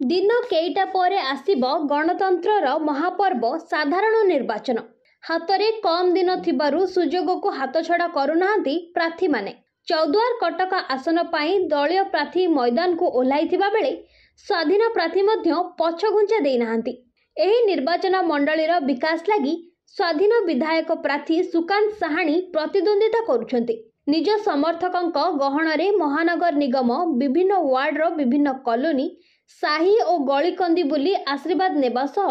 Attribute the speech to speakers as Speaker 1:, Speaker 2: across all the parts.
Speaker 1: दिन केईटा पर आसिब गणतंत्रर महापर्व साधारण निर्वाचन। हातरे कम दिन थिबारु सुजोग को हाथछड़ा करुनाहांती प्रार्थी माने। चौद्वार कटक आसन पाई दलीय प्रार्थी मैदान को ओह्लाइथिबा बेले स्वाधीन प्रार्थी मध्य पछघुंचा देइनाहांती। एही निर्वाचन मंडलीर विकास लागि स्वाधीन विधायक प्रार्थी सुकांत साहानी प्रतिद्वंदिता करुछंती। निज समर्थकंक गहणरे महानगर निगम विभिन्न वार्डर विभिन्न कॉलोनी साही और गलीकंदी बुली आशीर्वाद नेबा सह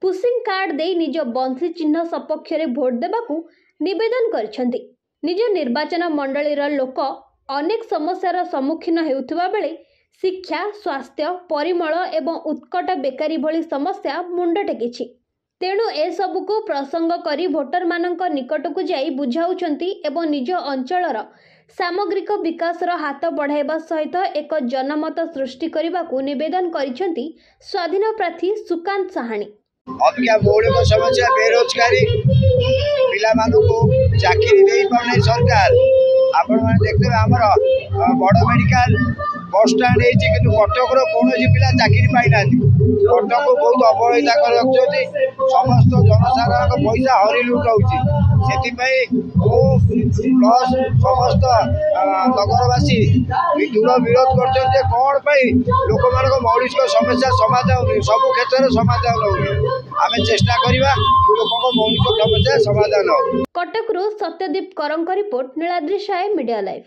Speaker 1: पुशिंग कार्ड दे निज बंशी चिन्ह सपक्ष रे भोट देबाकू निवेदन करछंती। निज निर्वाचन मंडलीर लोक अनेक समस्यार सम्मुखीन हेउथिबा बेले शिक्षा, स्वास्थ्य, परिमल एवं उत्कट बेकारी भली समस्या मुंड टेकिछि। तेणु ए सबुको प्रसंग करी भोटर मानक निकटकू जाई बुझाउछंती एवं निज अंचलर सामग्रिक विकासर हाथ बढ़ाइबा सहित एक जनमत सृष्टि करबाकू निवेदन करिसेंती स्वाधीन प्रार्थी सुकांत साहानी।
Speaker 2: अबिका मौलिक समस्या बेरोजगारी, पिला मानकू चाकरी दे पाने सरकार। आपण माने देखते हमर बड़ मेडिकल बस स्टैंड है कि कटक कौन पिला चाकरी पाई ना। कटक बहुत अवहेला कर रखुच्छी। समस्त जनसाधारण पैसा हरि लुटाऊँच। से प्लस समस्त नगरवासी दूर विरोध कर कौन लोक मान मौलिक समस्या समाधान सब क्षेत्र में समाधान आम चेष्टा करवा लोक मौलिक समस्या समाधान।
Speaker 1: कटकरू सत्यदीप करंक रिपोर्ट, नीलाद्री साहे, मीडिया लाइव।